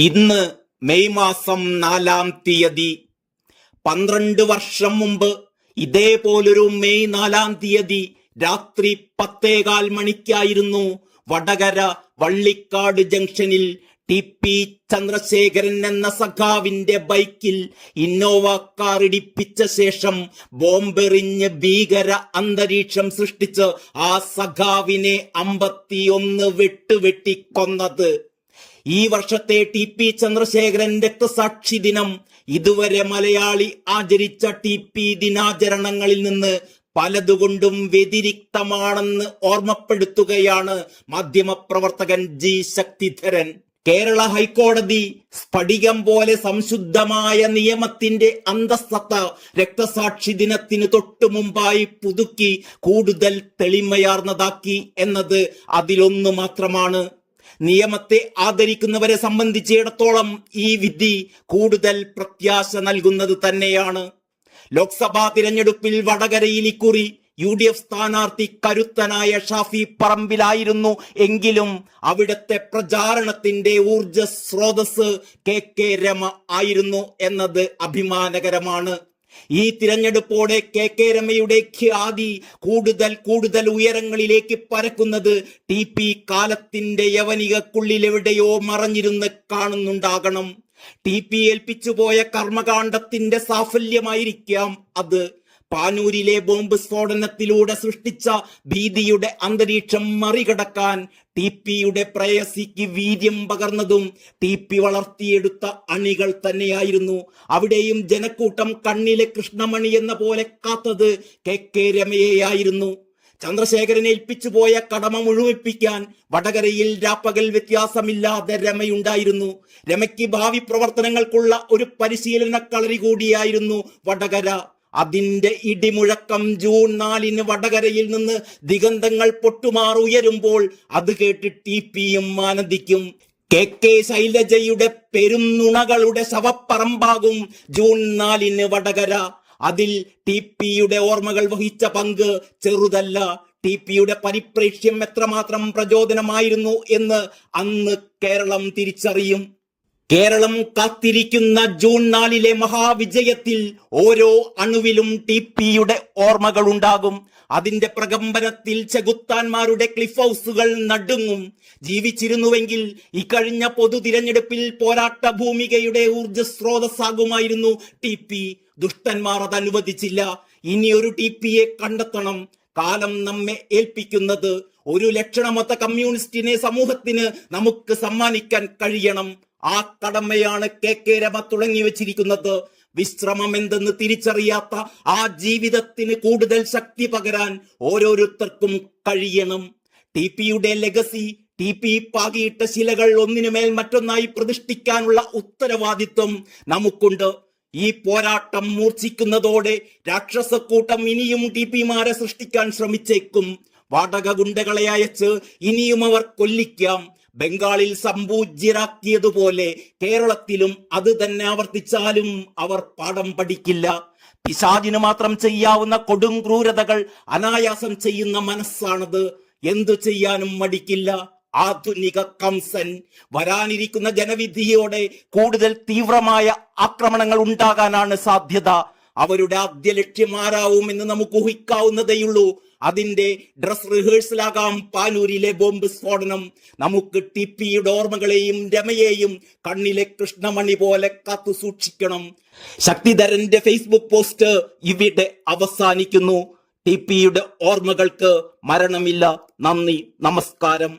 ഇന്ന് മെയ് മാസം 4-ാം തീയതി. 12 വർഷം മുമ്പ് ഇതേപോലൊരു മെയ് 4-ാം തീയതി രാത്രി 10:15 മണിക്കായിരുന്നു വടകര വള്ളിക്കാട് ജംഗ്ഷനിൽ TP ചന്ദ്രശേഖരൻ എന്ന സഖാവിന്റെ ബൈക്കിൽ ഇന്നോവ കാർ ഇടിപ്പിച്ച ശേഷം ബോംബെറിഞ്ഞ് ഭീകര അന്തരീക്ഷം സൃഷ്ടിച്ച് ആ സഖാവിനെ 51 വെട്ടുവെട്ടിക്കൊന്നത്. ഈ വർഷത്തെ TP ചന്ദ്രശേഖരൻ രക്തസാക്ഷി ദിനം ഇതുവരെ മലയാളി ആചരിച്ച TP ദിനാചരണങ്ങളിൽ നിന്ന് പലതുകൊണ്ടും വ്യതിരിക്തമാണെന്ന് ഓർമ്മപ്പെടുത്തുകയാണ് മാധ്യമപ്രവർത്തകൻ G ശക്തിധരൻ. കേരള ഹൈക്കോടതി സ്ഫടികം പോലെ സംശുദ്ധമായ നിയമത്തിന്റെ അന്തസ്സത്ത രക്തസാക്ഷി ദിനത്തിന് തൊട്ടു മുമ്പായി പുതുക്കി കൂടുതൽ തെളിമയാർന്നതാക്കി എന്നത് അതിലൊന്നു മാത്രമാണ്. നിയമത്തെ ആദരിക്കുന്നവരെ സംബന്ധിച്ചിടത്തോളം ഈ വിധി കൂടുതൽ പ്രത്യാശ നൽകുന്നത് തന്നെയാണ്. ലോക്സഭാ തിരഞ്ഞെടുപ്പിൽ വടകരയിൽ ഇക്കുറി UDF സ്ഥാനാർത്ഥി കരുത്തനായ ഷാഫി പറമ്പിലായിരുന്നു എങ്കിലും അവിടത്തെ പ്രചാരണത്തിന്റെ ഊർജ സ്രോതസ് KK രമ ആയിരുന്നു എന്നത് അഭിമാനകരമാണ്. ഈ തിരഞ്ഞെടുപ്പോടെ KK രമയുടെ ഖ്യാതി കൂടുതൽ ഉയരങ്ങളിലേക്ക് പരക്കുന്നത് TP കാലത്തിന്റെ യവനികക്കുള്ളിലെവിടെയോ മറഞ്ഞിരുന്ന് കാണുന്നുണ്ടാകണം. TP ഏൽപ്പിച്ചുപോയ കർമ്മകാണ്ഡത്തിന്റെ സാഫല്യമായിരിക്കാം അത്. പാനൂരിലെ ബോംബ് സ്ഫോടനത്തിലൂടെ സൃഷ്ടിച്ച ഭീതിയുടെ അന്തരീക്ഷം മറികടക്കാൻ TPയുടെ പ്രേയസിക്ക് വീര്യം പകർന്നതും TP വളർത്തിയെടുത്ത അണികൾ തന്നെയായിരുന്നു. അവിടെയും ജനക്കൂട്ടം കണ്ണിലെ കൃഷ്ണമണി എന്ന പോലെ കാത്തത് KK രമയെയായിരുന്നു. ചന്ദ്രശേഖരൻ ഏൽപ്പിച്ചു പോയ കടമ മുഴുമിപ്പിക്കാൻ വടകരയിൽ രാപ്പകൽ വ്യത്യാസമില്ലാതെ രമയുണ്ടായിരുന്നു. രമയ്ക്ക് ഭാവി പ്രവർത്തനങ്ങൾക്കുള്ള ഒരു പരിശീലന കളരി കൂടിയായിരുന്നു വടകര. അതിന്റെ ഇടിമുഴക്കം ജൂൺ 4-ന് വടകരയിൽ നിന്ന് ദിഗന്ധങ്ങൾ പൊട്ടുമാറുയരുമ്പോൾ അത് കേട്ട് TPയും ആനന്ദിക്കും. KK ശൈലജയുടെ പെരുന്നുണകളുടെ ശവപ്പറമ്പാകും ജൂൺ 4-ന് വടകര. അതിൽ TPയുടെ ഓർമ്മകൾ വഹിച്ച പങ്ക് ചെറുതല്ല. TPയുടെ പരിപ്രേക്ഷ്യം എത്രമാത്രം പ്രചോദനമായിരുന്നു എന്ന് അന്ന് കേരളം തിരിച്ചറിയും. കേരളം കാത്തിരിക്കുന്ന ജൂൺ 4-ലെ മഹാവിജയത്തിൽ ഓരോ അണുവിലും TPയുടെ ഓർമ്മകൾ ഉണ്ടാകും. അതിന്റെ പ്രകമ്പനത്തിൽ ചെകുത്താന്മാരുടെ ക്ലിഫ് ഹൗസുകൾ നടുങ്ങും. ജീവിച്ചിരുന്നുവെങ്കിൽ ഇക്കഴിഞ്ഞ പൊതു തിരഞ്ഞെടുപ്പിൽ പോരാട്ട ഭൂമികയുടെ ഊർജ സ്രോതസ്സാകുമായിരുന്നു TP. ദുഷ്ടന്മാർ അത് അനുവദിച്ചില്ല. ഇനിയൊരു TPയെ കണ്ടെത്തണം. കാലം നമ്മെ ഏൽപ്പിക്കുന്നത് ഒരു ലക്ഷണമൊത്ത കമ്മ്യൂണിസ്റ്റിനെ സമൂഹത്തിന് നമുക്ക് സമ്മാനിക്കാൻ കഴിയണം. ആ കടമയാണ് KK രമ തുടങ്ങി വെച്ചിരിക്കുന്നത്. വിശ്രമം എന്തെന്ന് തിരിച്ചറിയാത്ത ആ ജീവിതത്തിന് കൂടുതൽ ശക്തി പകരാൻ ഓരോരുത്തർക്കും കഴിയണം. TPയുടെ ലെഗസി, TP പാകിയിട്ട ശിലകൾ ഒന്നിനുമേൽ മറ്റൊന്നായി പ്രതിഷ്ഠിക്കാനുള്ള ഉത്തരവാദിത്വം നമുക്കുണ്ട്. ഈ പോരാട്ടം മൂർച്ഛിക്കുന്നതോടെ രാക്ഷസക്കൂട്ടം ഇനിയും TPമാരെ സൃഷ്ടിക്കാൻ ശ്രമിച്ചേക്കും. വാടക ഗുണ്ടകളെ അയച്ച് ഇനിയും അവർ കൊല്ലിക്കാം. ബംഗാളിൽ സംപൂജ്യരാക്കിയതുപോലെ കേരളത്തിലും അത് തന്നെ ആവർത്തിച്ചാലും അവർ പാഠം പഠിക്കില്ല. പിശാചിന് മാത്രം ചെയ്യാവുന്ന കൊടും ക്രൂരതകൾ അനായാസം ചെയ്യുന്ന മനസ്സാണത്. എന്തു ചെയ്യാനും മടിക്കില്ല ആധുനിക കംസൻ. വരാനിരിക്കുന്ന ജനവിധിയോടെ കൂടുതൽ തീവ്രമായ ആക്രമണങ്ങൾ ഉണ്ടാകാനാണ് സാധ്യത. അവരുടെ ആദ്യ ലക്ഷ്യം ആരാവുമെന്ന് നമുക്ക് ഊഹിക്കാവുന്നതേയുള്ളൂ. അതിന്റെ ഡ്രസ് റിഹേഴ്സലാകാം പാനൂരിലെ ബോംബ് സ്ഫോടനം. നമുക്ക് TPയുടെ ഓർമ്മകളെയും രമയെയും കണ്ണിലെ കൃഷ്ണമണി പോലെ കാത്തു സൂക്ഷിക്കണം. ശക്തിധരന്റെ ഫേസ്ബുക്ക് പോസ്റ്റ് ഇവിടെ അവസാനിക്കുന്നു. TPയുടെ ഓർമ്മകൾക്ക് മരണമില്ല. നന്ദി, നമസ്കാരം.